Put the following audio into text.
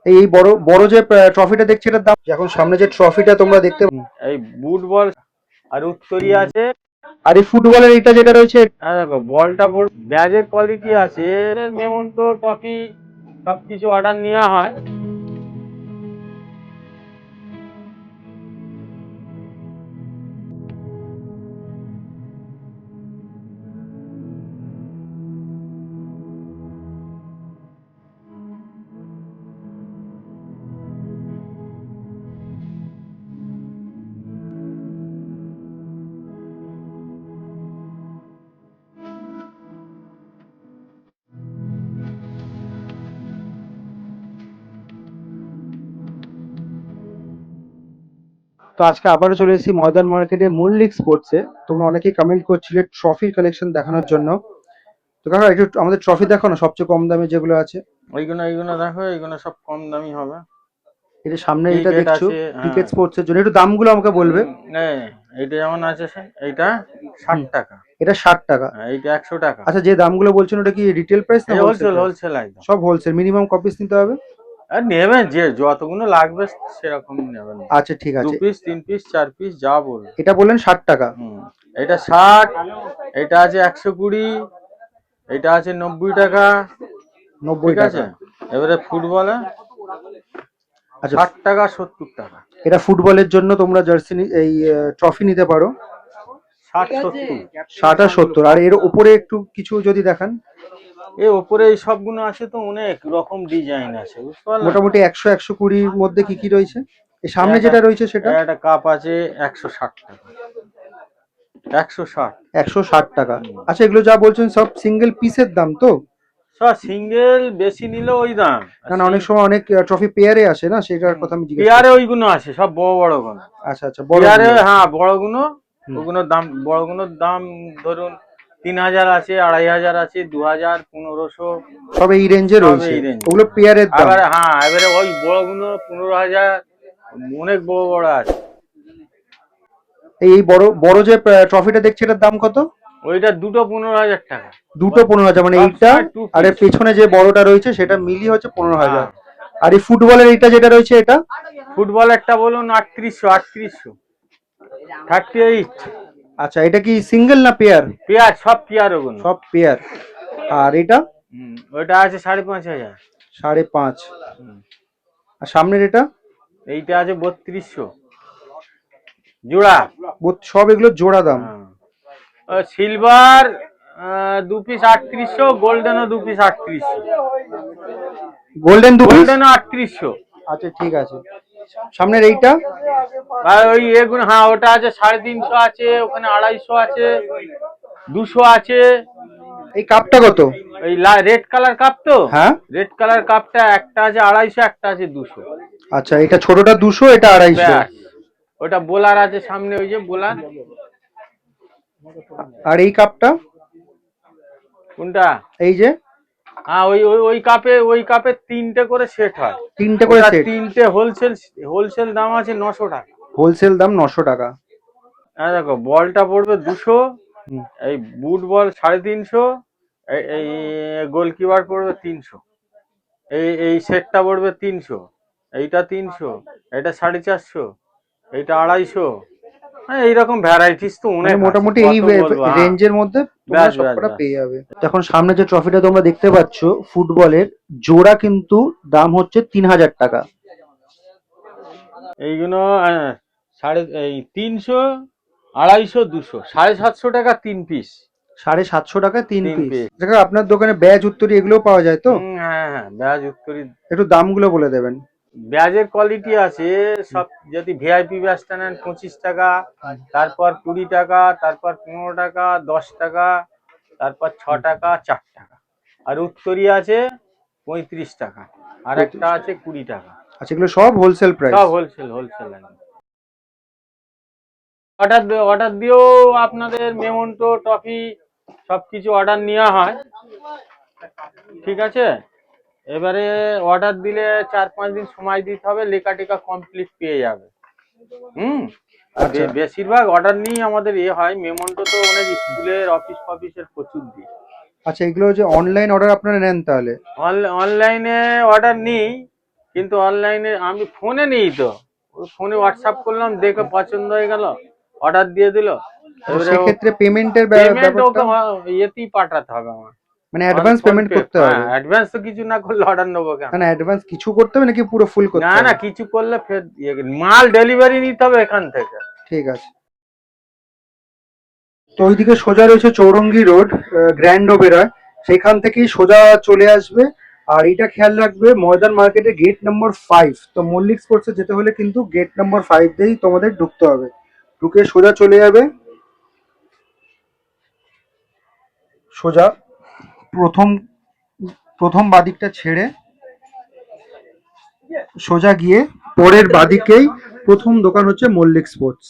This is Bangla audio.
এই বড় বড় যে ট্রফিটা দেখছি এটার দাম, এখন সামনে যে ট্রফিটা তোমরা দেখতে এই বুট বল আর উত্তরী আছে। আর এই ফুটবলের এটা যেটা রয়েছে দেখো বলটা ব্যাজের কোয়ালিটি আছে, মেমন্টো ট্রফি সবকিছু অর্ডার নেওয়া হয়। তো আজকে আবারও চলে এসেছি ময়দান মার্কেটের মল্লিক স্পোর্টসে। তোমরা অনেকেই কমেন্ট করছিলে ট্রফির কালেকশন দেখানোর জন্য। তো কাকা একটু আমাদের ট্রফি দেখো না, সবচেয়ে কম দামে যেগুলো আছে। এইগুলো দেখো, এইগুলো সব কম দামি হবে। এটা সামনে এটা ক্রিকেট দেখছো আছে, ক্রিকেট স্পোর্টস এর জন্য, একটু দামগুলো আমাকে বলবে। এইটা যেমন আছে এইটা 60 টাকা, এটা 60 টাকা। এইটা 100 টাকা। আচ্ছা, যে দামগুলো বলছেন ওটা কি রিটেল প্রাইস না হোলসেল হোলসেল প্রাইস? হোলসেল একদম সব হোলসেল। মিনিমাম কপিস নিতে হবে? আর নেবেন যে যতগুলো লাগবে সেরকম নেবেন। আচ্ছা ঠিক 2 আছে। পিস 3 পিস 4 পিস যা বলবে। এটা বললেন 60 টাকা। এটা 60, এটা আছে 120, এটা আছে 90 টাকা। নব্বই ঠিক আছে, টাকা এবারে ফুটবলে আচ্ছা 60 টাকা 70 টাকা। এটা ফুটবলের জন্য তোমরা জার্সি এই ট্রফি নিতে পারো 60 70। 60 আর 70। আর এর উপরে একটু কিছু যদি দেখান। এর ওপরে এই সবগুলো আছে তো, অনেক রকম ডিজাইন আছে, বুঝতে পারলেন। মোটামুটি 100 120-র মধ্যে কি কি রয়েছে? এই সামনে যেটা রয়েছে সেটা একটা কাপ আছে 160 টাকা। 160। 160 টাকা। আচ্ছা, এগুলো যা বলছেন সব সিঙ্গেল পিসের দাম তো? সব সিঙ্গেল, বেশি নিলে ওই দাম। না, অনেক সময় অনেক ট্রফি পেয়ারে আসে না, সেটার কথা আমি জিজ্ঞেস পেয়ারে করছি। ওইগুলো আছে সব বড় বড় গুলো। আচ্ছা আচ্ছা, বড় পেয়ারে হ্যাঁ বড়গুলো, ওগুলোর দাম, বড়গুলোর দাম ধরুন 3000 আছে, 2500 আছে, 2000, 1500, সব এই রেঞ্জে সব রয়েছে। এই রেঞ্জ। ওগুলো পেয়ারের দাম। এবারে হ্যাঁ, এবারে ওই বড়গুলো 15,000, অনেক বড় বড় আছে। এই বড় বড় যে ট্রফিটা দেখছি এটার দাম কত? ওইটা দুটো 15,000 টাকা। দুটো 15,000, মানে এইটা আর এর পেছনে যে বড়টা রয়েছে সেটা মিলিয়ে হচ্ছে 15,000। আর এই ফুটবলের এইটা যেটা রয়েছে এটা? ফুটবল একটা বলুন 3800, 38। আচ্ছা, এটা কি সিঙ্গেল না পেয়ার? পেয়ার, সব পেয়ার ওগুলো। সব পেয়ার। আর এটা? ওইটা আছে 5,500। 5.5। আর সামনের এটা? এইটা আছে 3200 জোড়া। সব এগুলো জোড়া দাম? Silver 2 piece 3800, গোল্ডেনও 2 piece 3800। গোল্ডেন 3800। আচ্ছা ঠিক আছে। সামনের এইটা? আর ওই এগুলো হ্যাঁ, ওটা আছে 350 আছে, ওখানে 250 আছে, 200 আছে। এই কাপটা কত? এই রেড কালার কাপ তো? হ্যাঁ, রেড কালার কাপটা একটা আছে 250, একটা আছে 200। আচ্ছা, এটা ছোটটা 200, এটা 250। ওটা বোলার আছে সামনে, ওই যে বোলার। আর এই কাপটা? কোনটা? এই যে হ্যাঁ, ওই ওই কাপে 3টে করে সেট হয়। 3টে করে সেট? 3টে হোলসেল দাম আছে 900 টাকা। হোলসেল দাম 900 টাকা। হ্যাঁ দেখো, বলটা পড়বে 200, এই বুট বল 350, এই গোলকিপার পড়বে 300, এই সেটটা পড়বে 300, এইটা 300, এটা 450, এইটা 250। হ্যাঁ, এইরকম ভ্যারাইটিস তো অনেক আছে, মোটামুটি এই রেঞ্জের মধ্যে তোমরা সবকটা পেয়ে যাবে। এখন সামনে যে ট্রফিটা তোমরা দেখতে পাচ্ছ ফুটবলের, জোড়া কিন্তু দাম হচ্ছে 3000 টাকা। এইগুলো 300, 250, 200, 750 টাকা 3 পিস। 750 টাকায় 3 3 পিস। পিস। দেখো আপনার দোকানে ব্যাজ উত্তরী এগুলো পাওয়া যায় তো? হ্যাঁ হ্যাঁ, ব্যাজ উত্তরী। একটু দামগুলো বলে দেবেন। ব্যাজের কোয়ালিটি আছে সব। যদি ভিআইপি ব্যাজটা নেন 25 টাকা, তারপর 20 টাকা, তারপর 15 টাকা, 10 টাকা, তারপর 6 টাকা, 4 টাকা। আর উত্তরী আছে 35 টাকা, আর একটা আছে 20 টাকা। আচ্ছা, এগুলো সব হোলসেল প্রাইস? সব হোলসেল অর্ডার দিয়েও আপনাদের মেমন্টো ট্রফি সবকিছু অর্ডার নেওয়া হয়। ঠিক আছে, এবারে অর্ডার দিলে 4-5 দিন সময় দিতে হবে, লেখা টেখা কমপ্লিট পেয়ে যাবে। বেশিরভাগ অর্ডার নিয়ে আমাদের হয়। মেমন্টো তো অনেক স্কুলের অফিসের প্রচুর দিই। আচ্ছা, এগুলো যে অনলাইন অর্ডার আপনারা নেন তাহলে? অনলাইনে অর্ডার নিই, কিন্তু অনলাইনে আমি ফোনে নিই তো, ওই ফোনে হোয়াটসঅ্যাপ করলাম, দেখে পছন্দ হয়ে গেল, অর্ডার দিয়ে দিল। এবারে সেক্ষেত্রে পেমেন্টের পেমেন্ট ব্যাপারটা ওকে ইয়েতেই পাঠাতে হবে আমার, মানে অ্যাডভান্স পেমেন্ট ফোনপে। করতে হ্যাঁ, হবে? অ্যাডভান্স তো কিছু না করলে অর্ডার নেবো কেন? না অ্যাডভান্স কিছু করতে হবে নাকি পুরো ফুল করতে না হবে? না, কিছু করলে ফের মাল ডেলিভারি নিতে হবে এখান থেকে। ঠিক আছে। তো ওইদিকে সোজা রয়েছে চৌরঙ্গি রোড, গ্র্যান্ড ওবেরয়, সেখান থেকেই সোজা চলে আসবে। আর এটা খেয়াল রাখবে, ময়দান মার্কেটে গেট নম্বর 5, তো মল্লিক স্পোর্টসে যেতে হলে কিন্তু গেট নম্বর 5 দিয়েই তোমাদের ঢুকতে হবে। ঢুকে সোজা চলে যাবে, সোজা প্রথম প্রথম বাদিকটা ছেড়ে সোজা গিয়ে পরের বাদিকেই প্রথম দোকান হচ্ছে মল্লিক স্পোর্টস।